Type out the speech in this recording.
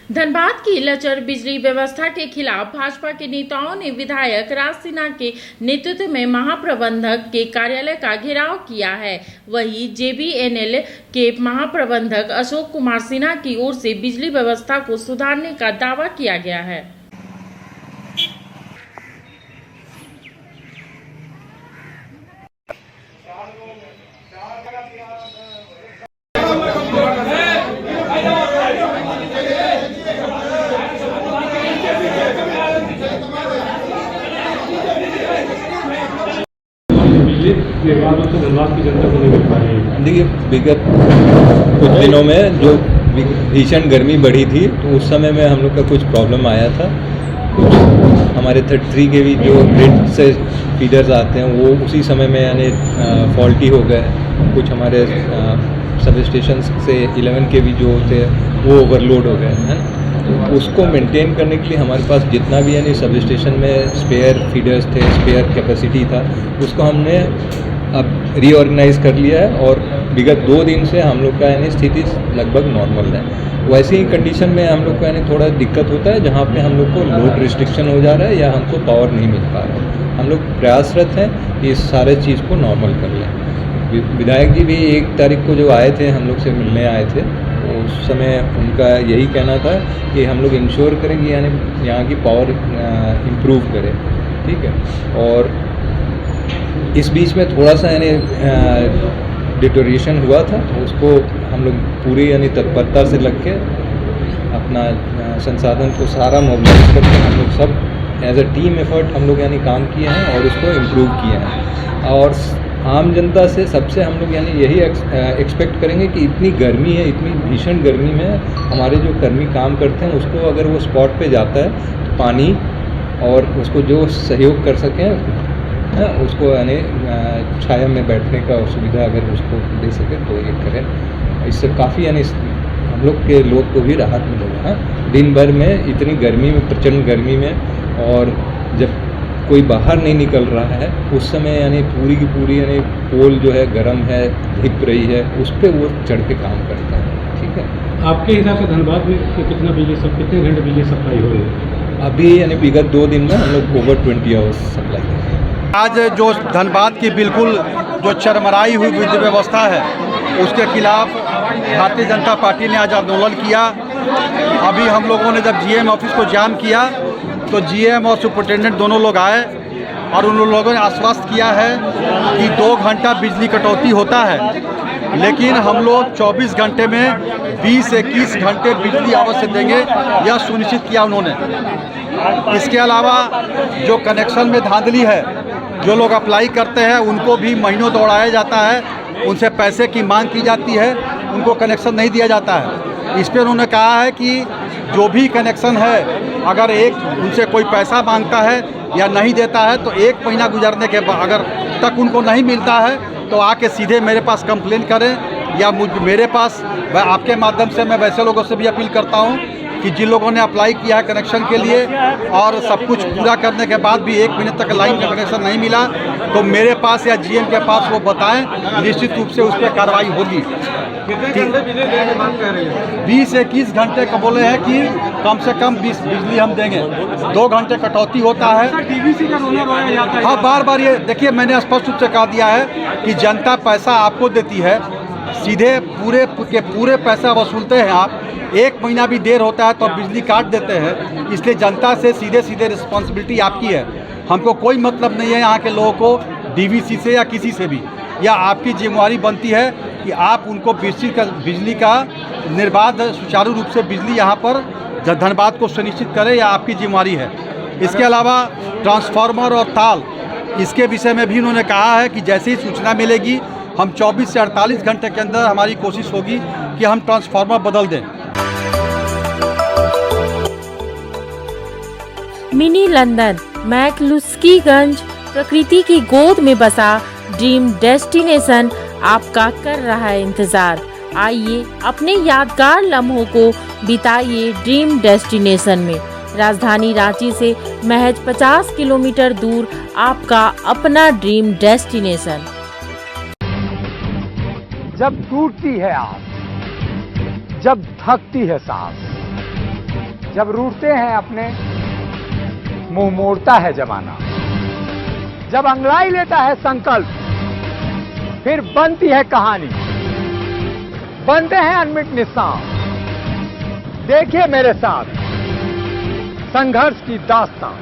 धनबाद की लचर बिजली व्यवस्था के खिलाफ भाजपा के नेताओं ने विधायक राज सिन्हा के नेतृत्व में महाप्रबंधक के कार्यालय का घेराव किया है। वहीं JBNL के महाप्रबंधक अशोक कुमार सिन्हा की ओर से बिजली व्यवस्था को सुधारने का दावा किया गया है। धनबाद की जनता को नहीं मिल पा रही है। देखिए, विगत कुछ दिनों में जो भीषण गर्मी बढ़ी थी तो उस समय में हम लोग का कुछ प्रॉब्लम आया था। कुछ हमारे 33 kV जो ग्रिड से फीडर्स आते हैं वो उसी समय में यानी फॉल्टी हो गए। कुछ हमारे सब स्टेशन से 11 kV जो थे वो ओवरलोड हो गए हैं। तो उसको मेंटेन करने के लिए हमारे पास जितना भी यानी सब स्टेशन में स्पेयर फीडर्स थे, स्पेयर कैपेसिटी था, उसको हमने अब रीऑर्गेनाइज कर लिया है और विगत 2 दिन से हम लोग का यानी स्थिति लगभग नॉर्मल है। वैसे ही कंडीशन में हम लोग को यानी थोड़ा दिक्कत होता है जहाँ पे हम लोग को लोड रिस्ट्रिक्शन हो जा रहा है या हमको पावर नहीं मिल पा रहा है। हम लोग प्रयासरत हैं कि इस सारे चीज़ को नॉर्मल कर लें। विधायक जी भी 1 तारीख को जो आए थे, हम लोग से मिलने आए थे, उस समय उनका यही कहना था कि हम लोग इंश्योर करेंगे यानी यहाँ की पावर इम्प्रूव करें, ठीक है। और इस बीच में थोड़ा सा यानी डिटोरिएशन हुआ था, उसको हम लोग पूरी यानी तत्परता से लग के अपना संसाधन को सारा मोबिलाइज करके हम लोग सब एज अ टीम एफर्ट हम लोग यानी काम किए हैं और उसको इम्प्रूव किए हैं। और आम जनता से सबसे हम लोग यानी यही एक्सपेक्ट करेंगे कि इतनी गर्मी है, इतनी भीषण गर्मी में हमारे जो कर्मी काम करते हैं उसको अगर वो स्पॉट पे जाता है तो पानी और उसको जो सहयोग कर सकें उसको यानी छाया में बैठने का सुविधा अगर उसको दे सकें तो ये करें। इससे काफ़ी यानी हम लोग के लोग को भी राहत मिलेगा। दिन भर में इतनी गर्मी में, प्रचंड गर्मी में, और जब कोई बाहर नहीं निकल रहा है उस समय यानी पूरी की पूरी यानी पोल जो है गर्म है, धिप रही है, उस पर वो चढ़ के काम करता है, ठीक है। आपके हिसाब से धनबाद में कितने घंटे बिजली सप्लाई हो रही है? अभी यानी विगत 2 दिन में हम लोग ओवर 20 आवर्स सप्लाई कर रहे हैं। आज जो धनबाद की बिल्कुल जो चरमराई हुई विद्युत व्यवस्था है उसके खिलाफ भारतीय जनता पार्टी ने आज आंदोलन किया। अभी हम लोगों ने जब GM ऑफिस को जाम किया तो GM और सुपरिटेंडेंट दोनों लोग आए और उन लोगों ने आश्वस्त किया है कि 2 घंटा बिजली कटौती होता है, लेकिन हम लोग 24 घंटे में 20-21 घंटे बिजली अवश्य देंगे, यह सुनिश्चित किया उन्होंने। इसके अलावा जो कनेक्शन में धांधली है, जो लोग अप्लाई करते हैं उनको भी महीनों दौड़ाया जाता है, उनसे पैसे की मांग की जाती है, उनको कनेक्शन नहीं दिया जाता है। इस पर उन्होंने कहा है कि जो भी कनेक्शन है अगर उनसे कोई पैसा मांगता है या नहीं देता है तो 1 महीना गुजरने के बाद अगर तक उनको नहीं मिलता है तो आके सीधे मेरे पास कंप्लेन करें या मेरे पास। आपके माध्यम से मैं वैसे लोगों से भी अपील करता हूं कि जिन लोगों ने अप्लाई किया है कनेक्शन के लिए और सब कुछ पूरा करने के बाद भी 1 महीने तक लाइन का कनेक्शन नहीं मिला तो मेरे पास या GM के पास वो बताएं, निश्चित रूप से उस पर कार्रवाई होगी। 20-21 घंटे का बोले हैं कि कम से कम बिजली हम देंगे। 2 घंटे कटौती होता है। DVC का रोना रोया जाता है। हाँ, बार बार ये देखिए, मैंने स्पष्ट रूप से कह दिया है कि जनता पैसा आपको देती है, सीधे पूरे पैसा वसूलते हैं आप। 1 महीना भी देर होता है तो आप बिजली काट देते हैं, इसलिए जनता से सीधे रिस्पॉन्सिबिलिटी आपकी है। हमको कोई मतलब नहीं है यहाँ के लोगों को DVC से या किसी से भी, या आपकी जिम्मेवारी बनती है कि आप उनको बिजली का निर्बाध सुचारू रूप से बिजली यहाँ पर धनबाद को सुनिश्चित करें, या आपकी जिम्मेवारी है। इसके अलावा ट्रांसफार्मर और ताल, इसके विषय में भी उन्होंने कहा है कि जैसे ही सूचना मिलेगी हम 24 से 48 घंटे के अंदर हमारी कोशिश होगी कि हम ट्रांसफार्मर बदल दें। मिनी लंदन मैक्लुस्कीगंज प्रकृति की गोद में बसा ड्रीम डेस्टिनेशन आपका कर रहा है इंतजार। आइए अपने यादगार लम्हों को बिताइए ड्रीम डेस्टिनेशन में। राजधानी रांची से महज 50 किलोमीटर दूर आपका अपना ड्रीम डेस्टिनेशन। जब टूटती है आस, जब थकती है सांस, जब रूठते हैं अपने, मुंह मोड़ता है जमाना। जब अंगड़ाई लेता है संकल्प, फिर बनती है कहानी, बनते हैं अनमिट निशान। देखिए मेरे साथ संघर्ष की दास्तां।